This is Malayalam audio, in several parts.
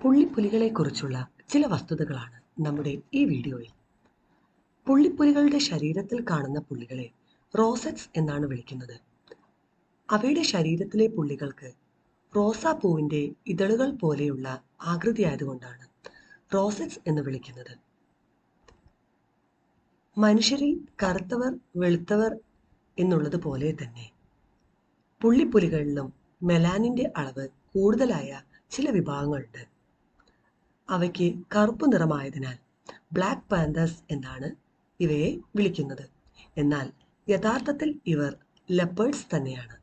പുള്ളിപ്പുലികളെക്കുറിച്ചുള്ള ചില വസ്തുതകളാണ് നമ്മുടെ ഈ വീഡിയോയിൽ. പുള്ളിപ്പുലികളുടെ ശരീരത്തിൽ കാണുന്ന പുള്ളികളെ റോസറ്റ്സ് എന്നാണ് വിളിക്കുന്നത്. അവയുടെ ശരീരത്തിലെ പുള്ളികൾക്ക് റോസാപ്പൂവിൻ്റെ ഇതളുകൾ പോലെയുള്ള ആകൃതിയായതുകൊണ്ടാണ് റോസറ്റ്സ് എന്ന് വിളിക്കുന്നത്. മനുഷ്യരിൽ കറുത്തവർ, വെളുത്തവർ എന്നുള്ളതുപോലെ തന്നെ പുള്ളിപ്പുലികളിലും മെലാനിൻ്റെ അളവ് കൂടുതലായ ചില വിഭാഗങ്ങളുണ്ട്. അവയ്ക്ക് കറുപ്പ് നിറമായതിനാൽ ബ്ലാക്ക് പാന്തേഴ്സ് എന്നാണ് ഇവയെ വിളിക്കുന്നത്. എന്നാൽ യഥാർത്ഥത്തിൽ ഇവർ ലെപ്പേർഡ്സ് തന്നെയാണ്.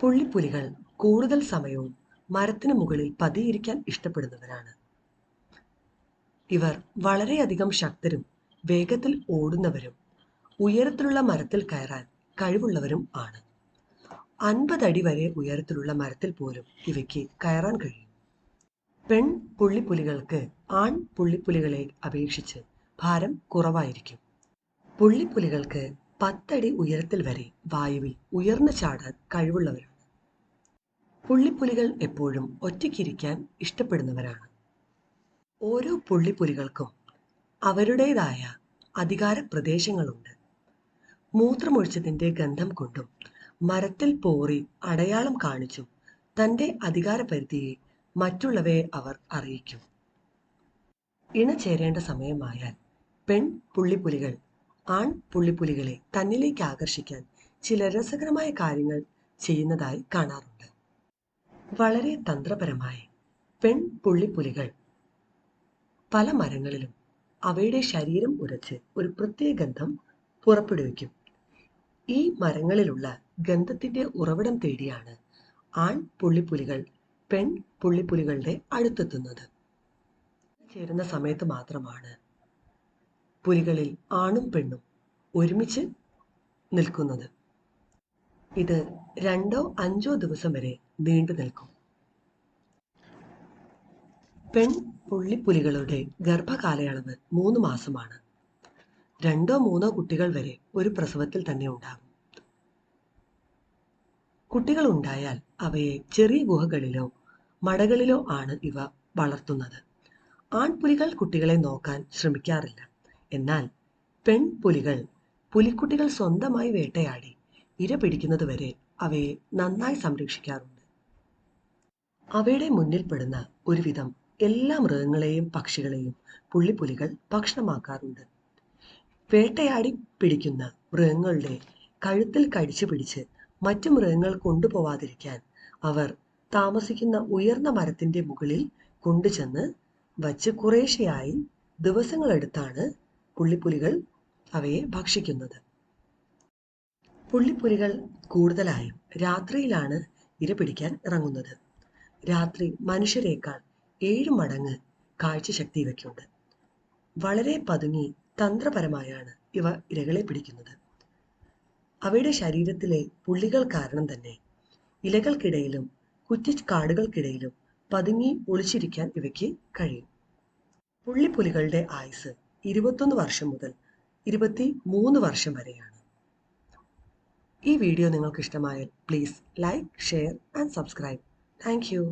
പുള്ളിപ്പുലികൾ കൂടുതൽ സമയവും മരത്തിന് മുകളിൽ പതിയിരിക്കാൻ ഇഷ്ടപ്പെടുന്നവരാണ്. ഇവർ വളരെയധികം ശക്തരും വേഗത്തിൽ ഓടുന്നവരും ഉയരത്തിലുള്ള മരത്തിൽ കയറാൻ കഴിവുള്ളവരും ആണ്. 50 അടി വരെ ഉയരത്തിലുള്ള മരത്തിൽ പോലും ഇവയ്ക്ക് കയറാൻ കഴിയും. പെൺ പുള്ളിപ്പുലികൾക്ക് ആൺ പുള്ളിപ്പുലികളെ അപേക്ഷിച്ച് ഭാരം കുറവായിരിക്കും. പുള്ളിപ്പുലികൾക്ക് 10 അടി ഉയരത്തിൽ വരെ വായുവിൽ ഉയർന്നു ചാടാൻ കഴിവുള്ളവരാണ്. പുള്ളിപ്പുലികൾ എപ്പോഴും ഒറ്റയ്ക്കിരിക്കാൻ ഇഷ്ടപ്പെടുന്നവരാണ്. ഓരോ പുള്ളിപ്പുലികൾക്കും അവരുടേതായ അധികാര പ്രദേശങ്ങളുണ്ട്. മൂത്രമൊഴിച്ചതിൻ്റെ ഗന്ധം കൊണ്ടും മരത്തിൽ പോറി അടയാളം കാണിച്ചും തൻ്റെ അധികാരപരിധിയെ മറ്റുള്ളവയെ അവർ അറിയിക്കും. ഇണചേരേണ്ട സമയമായാൽ പെൺ പുള്ളിപ്പുലികൾ ആൺ പുള്ളിപ്പുലികളെ തന്നിലേക്ക് ആകർഷിക്കാൻ ചില രസകരമായ കാര്യങ്ങൾ ചെയ്യുന്നതായി കാണാറുണ്ട്. വളരെ തന്ത്രപരമായി പെൺ പുള്ളിപ്പുലികൾ പല മരങ്ങളിലും അവയുടെ ശരീരം ഉരച്ച് ഒരു പ്രത്യേക ഗന്ധം പുറപ്പെടുവിക്കും. ഈ മരങ്ങളിലുള്ള ഗന്ധത്തിൻ്റെ ഉറവിടം തേടിയാണ് ആൺ പുള്ളിപ്പുലികൾ പെൺ പുള്ളിപ്പുലികളുടെ അടുത്തെത്തുന്നത്. ചേരുന്ന സമയത്ത് മാത്രമാണ് പുലികളിൽ ആണും പെണ്ണും ഒരുമിച്ച് നിൽക്കുന്നത്. ഇത് 2-5 ദിവസം വരെ നീണ്ടു നിൽക്കും. പെൺ പുള്ളിപ്പുലികളുടെ ഗർഭകാലയളവ് 3 മാസമാണ്. 2-3 കുട്ടികൾ വരെ ഒരു പ്രസവത്തിൽ തന്നെ ഉണ്ടാകും. കുട്ടികൾ ഉണ്ടായാൽ അവയെ ചെറിയ ഗുഹകളിലോ മടകളിലോ ആണ് ഇവ വളർത്തുന്നത്. ആൺപുലികൾ കുട്ടികളെ നോക്കാൻ ശ്രമിക്കാറില്ല. എന്നാൽ പെൺപുലികൾ പുലിക്കുട്ടികൾ സ്വന്തമായി വേട്ടയാടി ഇര പിടിക്കുന്നതുവരെ അവയെ നന്നായി സംരക്ഷിക്കാറുണ്ട്. അവയുടെ മുന്നിൽപ്പെടുന്ന ഒരുവിധം എല്ലാ മൃഗങ്ങളെയും പക്ഷികളെയും പുള്ളിപ്പുലികൾ ഭക്ഷണമാക്കാറുണ്ട്. വേട്ടയാടി പിടിക്കുന്ന മൃഗങ്ങളുടെ കഴുത്തിൽ കടിച്ചു പിടിച്ച് മറ്റു മൃഗങ്ങൾ കൊണ്ടുപോവാതിരിക്കാൻ അവർ താമസിക്കുന്ന ഉയർന്ന മരത്തിൻ്റെ മുകളിൽ കൊണ്ടുചെന്ന് വച്ച് കുറേശ്ശെയായി ദിവസങ്ങളെടുത്താണ് പുള്ളിപ്പുലികൾ അവയെ ഭക്ഷിക്കുന്നത്. പുള്ളിപ്പുലികൾ കൂടുതലായും രാത്രിയിലാണ് ഇര പിടിക്കാൻ ഇറങ്ങുന്നത്. രാത്രി മനുഷ്യരേക്കാൾ 7 മടങ്ങ് കാഴ്ചശക്തി ഇവയ്ക്കുണ്ട്. വളരെ പതുങ്ങി തന്ത്രപരമായാണ് ഇവ ഇരകളെ പിടിക്കുന്നത്. അവയുടെ ശരീരത്തിലെ പുള്ളികൾ കാരണം തന്നെ ഇലകൾക്കിടയിലും കുറ്റിക്കാടുകൾക്കിടയിലും പതുങ്ങി ഒളിച്ചിരിക്കാൻ ഇവയ്ക്ക് കഴിയും. പുള്ളിപ്പുലികളുടെ ആയുസ് 21 വർഷം മുതൽ 23 വർഷം വരെയാണ്. ഈ വീഡിയോ നിങ്ങൾക്ക് ഇഷ്ടമായാൽ please like, share and subscribe. Thank you.